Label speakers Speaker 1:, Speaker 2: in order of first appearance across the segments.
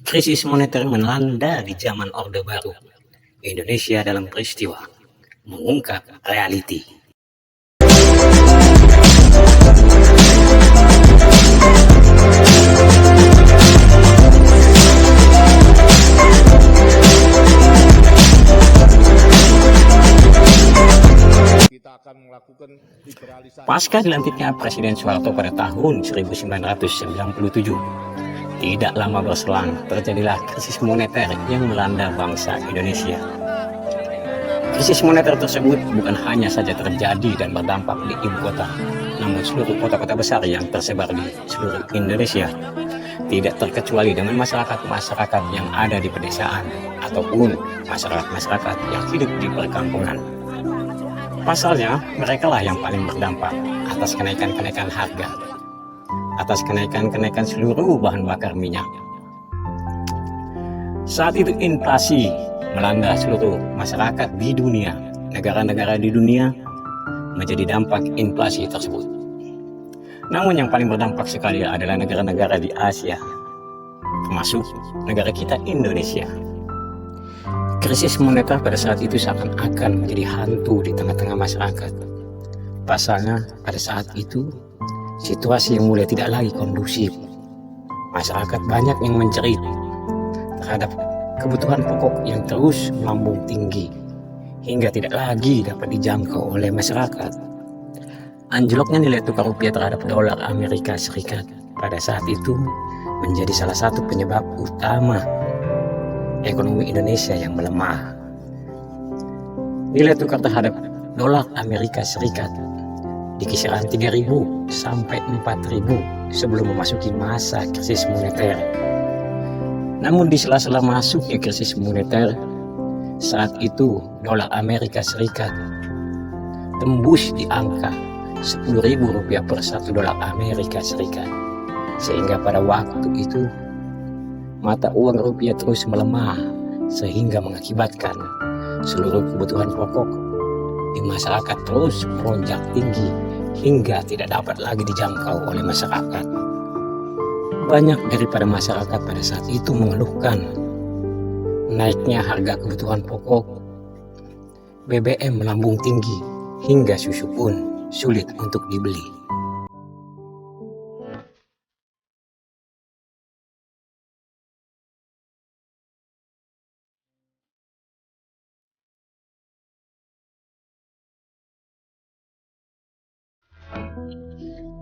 Speaker 1: Krisis moneter melanda di zaman Orde Baru. Indonesia dalam peristiwa mengungkap realiti. Pasca dilantiknya Presiden Soeharto pada tahun 1997, tidak lama berselang terjadilah krisis moneter yang melanda bangsa Indonesia. Krisis moneter tersebut bukan hanya saja terjadi dan berdampak di ibu kota, namun seluruh kota-kota besar yang tersebar di seluruh Indonesia, tidak terkecuali dengan masyarakat-masyarakat yang ada di pedesaan ataupun masyarakat-masyarakat yang hidup di perkampungan. Pasalnya, merekalah yang paling berdampak atas kenaikan-kenaikan harga, atas kenaikan-kenaikan seluruh bahan bakar minyak. Saat itu inflasi melanda seluruh masyarakat di dunia, negara-negara di dunia menjadi dampak inflasi tersebut. Namun yang paling berdampak sekali adalah negara-negara di Asia, termasuk negara kita Indonesia. Krisis moneter pada saat itu seakan-akan menjadi hantu di tengah-tengah masyarakat. Pasalnya pada saat itu situasi yang mulai tidak lagi kondusif. Masyarakat banyak yang menjerit terhadap kebutuhan pokok yang terus melambung tinggi hingga tidak lagi dapat dijangkau oleh masyarakat. Anjloknya nilai tukar rupiah terhadap dolar Amerika Serikat pada saat itu menjadi salah satu penyebab utama ekonomi Indonesia yang melemah. Nilai tukar terhadap dolar Amerika Serikat di kisaran 3.000 sampai 4.000 sebelum memasuki masa krisis moneter. Namun di sela-sela masuknya krisis moneter, saat itu dolar Amerika Serikat tembus di angka Rp10.000 per 1 dolar Amerika Serikat. Sehingga pada waktu itu mata uang rupiah terus melemah, sehingga mengakibatkan seluruh kebutuhan pokok di masyarakat terus melonjak tinggi hingga tidak dapat lagi dijangkau oleh masyarakat. Banyak daripada masyarakat pada saat itu mengeluhkan naiknya harga kebutuhan pokok, BBM melambung tinggi hingga susu pun sulit untuk dibeli.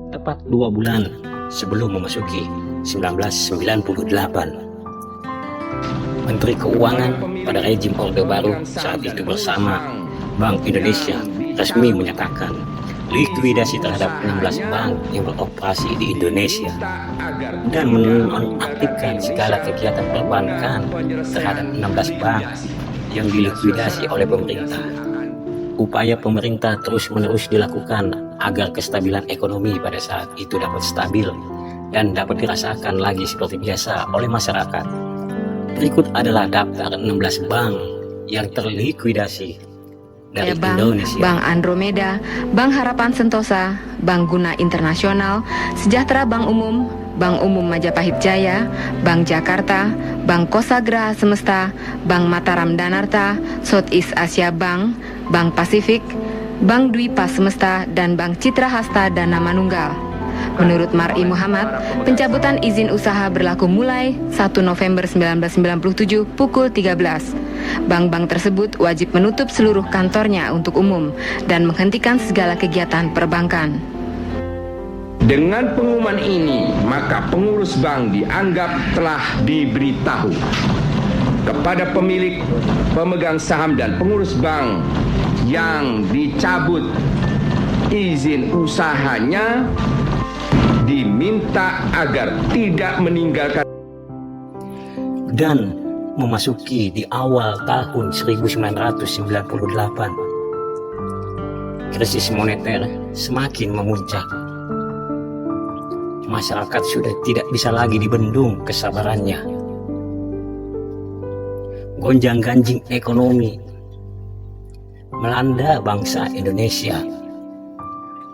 Speaker 1: Tepat 2 bulan sebelum memasuki 1998, Menteri Keuangan pada rejim Orde Baru saat itu bersama Bank Indonesia resmi menyatakan likuidasi terhadap 16 bank yang beroperasi di Indonesia dan menonaktifkan segala kegiatan perbankan terhadap 16 bank yang dilikuidasi oleh pemerintah. Upaya pemerintah terus-menerus dilakukan agar kestabilan ekonomi pada saat itu dapat stabil dan dapat dirasakan lagi seperti biasa oleh masyarakat. Berikut adalah daftar 16 bank yang terlikuidasi dari Indonesia.
Speaker 2: Bank Andromeda, Bank Harapan Sentosa, Bank Guna Internasional, Sejahtera Bank Umum, Bank Umum Majapahit Jaya, Bank Jakarta, Bank Kosagraha Semesta, Bank Mataram Danarta, Southeast Asia Bank, Bank Pasifik, Bank Dwipa Semesta, dan Bank Citra Hasta Dana Manunggal. Menurut Mar'i Muhammad, pencabutan izin usaha berlaku mulai 1 November 1997 pukul 13. Bank-bank tersebut wajib menutup seluruh kantornya untuk umum dan menghentikan segala kegiatan perbankan.
Speaker 3: Dengan pengumuman ini, maka pengurus bank dianggap telah diberitahu kepada pemilik, pemegang saham dan pengurus bank yang dicabut izin usahanya diminta agar tidak meninggalkan
Speaker 1: dan memasuki di awal tahun 1998. Krisis moneter semakin memuncak. Masyarakat sudah tidak bisa lagi dibendung kesabarannya. Gonjang-ganjing ekonomi melanda bangsa Indonesia.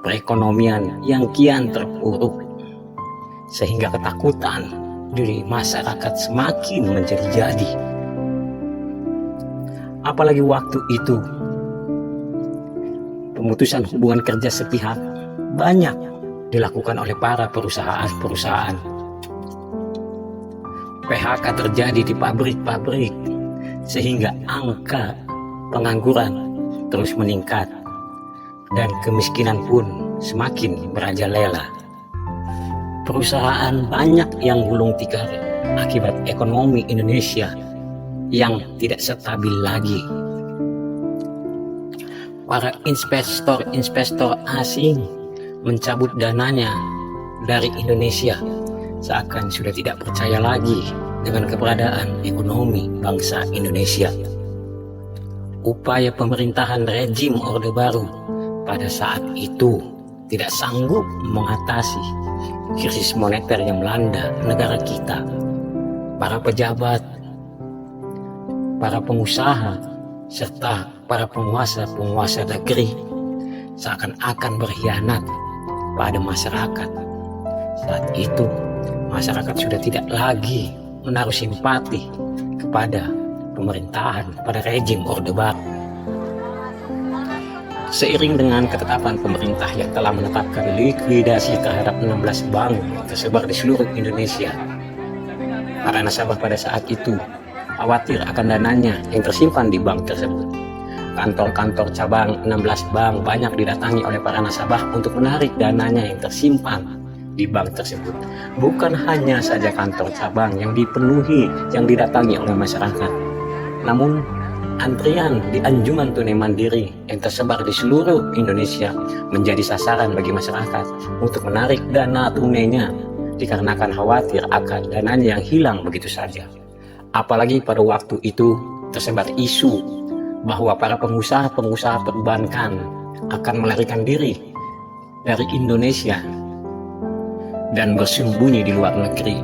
Speaker 1: Perekonomian yang kian terpuruk, sehingga ketakutan di masyarakat semakin menjadi-jadi. Apalagi waktu itu pemutusan hubungan kerja sepihak banyak dilakukan oleh para perusahaan-perusahaan. PHK terjadi di pabrik-pabrik sehingga angka pengangguran terus meningkat dan kemiskinan pun semakin merajalela. Perusahaan banyak yang gulung tikar akibat ekonomi Indonesia yang tidak stabil lagi. Para investor asing mencabut dananya dari Indonesia seakan sudah tidak percaya lagi dengan keberadaan ekonomi bangsa Indonesia. Upaya pemerintahan rejim Orde Baru pada saat itu tidak sanggup mengatasi krisis moneter yang melanda negara kita. Para pejabat, para pengusaha, serta para penguasa negeri seakan-akan berkhianat pada masyarakat. Saat itu, masyarakat sudah tidak lagi menaruh simpati kepada pemerintahan pada rejim Orde Baru. Seiring dengan ketetapan pemerintah yang telah menetapkan likuidasi terhadap 16 bank tersebar di seluruh Indonesia, para nasabah pada saat itu khawatir akan dananya yang tersimpan di bank tersebut. Kantor-kantor cabang 16 bank banyak didatangi oleh para nasabah untuk menarik dananya yang tersimpan di bank tersebut. Bukan hanya saja kantor cabang yang didatangi oleh masyarakat, namun antrian di anjungan tunai mandiri yang tersebar di seluruh Indonesia menjadi sasaran bagi masyarakat untuk menarik dana tunainya dikarenakan khawatir akan dananya yang hilang begitu saja. Apalagi pada waktu itu tersebar isu bahwa para pengusaha perbankan akan melarikan diri dari Indonesia dan bersembunyi di luar negeri,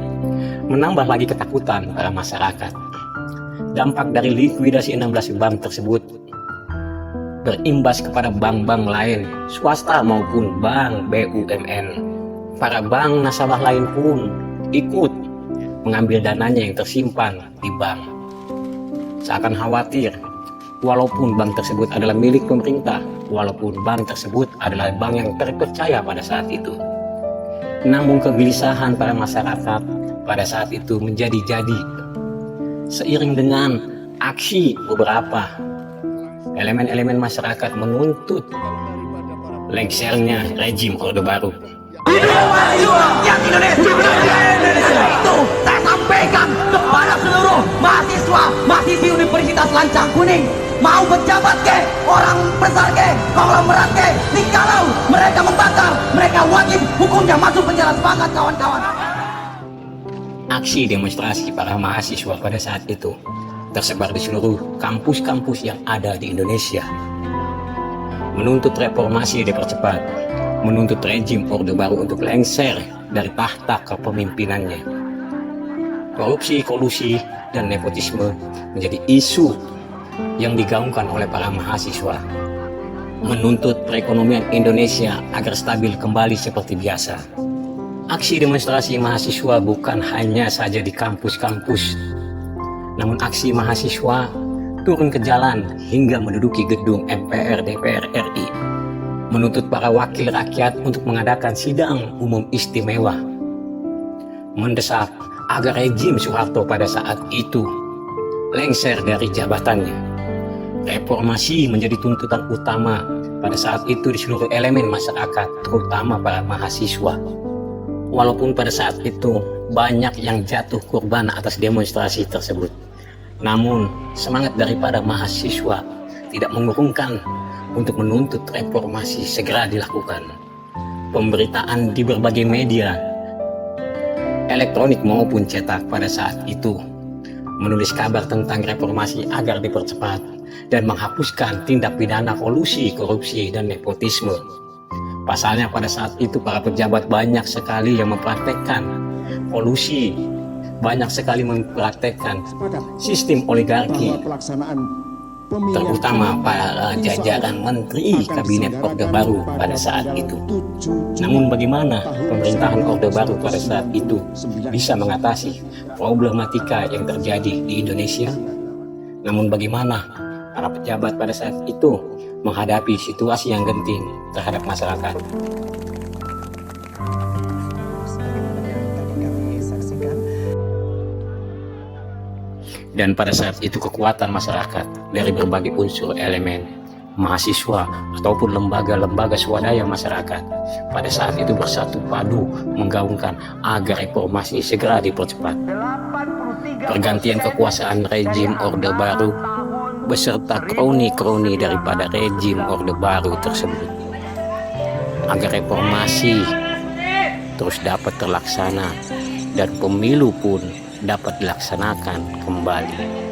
Speaker 1: menambah lagi ketakutan para masyarakat. Dampak dari likuidasi 16 bank tersebut berimbas kepada bank-bank lain, swasta maupun bank BUMN. Para bank nasabah lain pun ikut mengambil dananya yang tersimpan di bank. Seakan khawatir, walaupun bank tersebut adalah milik pemerintah, walaupun bank tersebut adalah bank yang terpercaya pada saat itu. Namun kegelisahan para masyarakat pada saat itu menjadi-jadi. Seiring dengan aksi beberapa elemen-elemen masyarakat menuntut lengsernya rejim Orde Baru.
Speaker 4: Yang Indonesia itu saya sampaikan kepada seluruh mahasiswi Universitas Lancang Kuning, mau pejabat ke, orang besar ke, konglomerat ke, jikalau mereka membakar, mereka wajib hukumnya masuk penjara. Semangat kawan-kawan.
Speaker 1: Aksi demonstrasi para mahasiswa pada saat itu tersebar di seluruh kampus-kampus yang ada di Indonesia, menuntut reformasi dipercepat, menuntut rejim Orde Baru untuk lengser dari tahta kepemimpinannya. Korupsi, kolusi, dan nepotisme menjadi isu yang digaungkan oleh para mahasiswa, menuntut perekonomian Indonesia agar stabil kembali seperti biasa. Aksi demonstrasi mahasiswa bukan hanya saja di kampus-kampus, namun aksi mahasiswa turun ke jalan hingga menduduki gedung MPR DPR RI, menuntut para wakil rakyat untuk mengadakan sidang umum istimewa, mendesak agar rejim Soeharto pada saat itu lengser dari jabatannya. Reformasi menjadi tuntutan utama pada saat itu di seluruh elemen masyarakat, terutama para mahasiswa. Walaupun pada saat itu banyak yang jatuh korban atas demonstrasi tersebut, namun semangat daripada mahasiswa tidak mengurungkan untuk menuntut reformasi segera dilakukan. Pemberitaan di berbagai media elektronik maupun cetak pada saat itu menulis kabar tentang reformasi agar dipercepat dan menghapuskan tindak pidana kolusi, korupsi, dan nepotisme. Pasalnya pada saat itu para pejabat banyak sekali yang mempraktekkan kolusi, banyak sekali mempraktekkan sistem oligarki,
Speaker 5: pelaksanaan
Speaker 1: terutama para jajaran menteri kabinet Orde Baru pada saat itu. Namun bagaimana pemerintahan Orde Baru pada saat itu bisa mengatasi problematika yang terjadi di Indonesia? Namun bagaimana para pejabat pada saat itu menghadapi situasi yang genting terhadap masyarakat? Dan pada saat itu kekuatan masyarakat dari berbagai unsur elemen, mahasiswa ataupun lembaga-lembaga swadaya masyarakat pada saat itu bersatu padu menggaungkan agar reformasi segera dipercepat. Pergantian kekuasaan rejim Orde Baru beserta kroni-kroni daripada rejim Orde Baru tersebut agar reformasi terus dapat terlaksana dan pemilu pun dapat dilaksanakan kembali.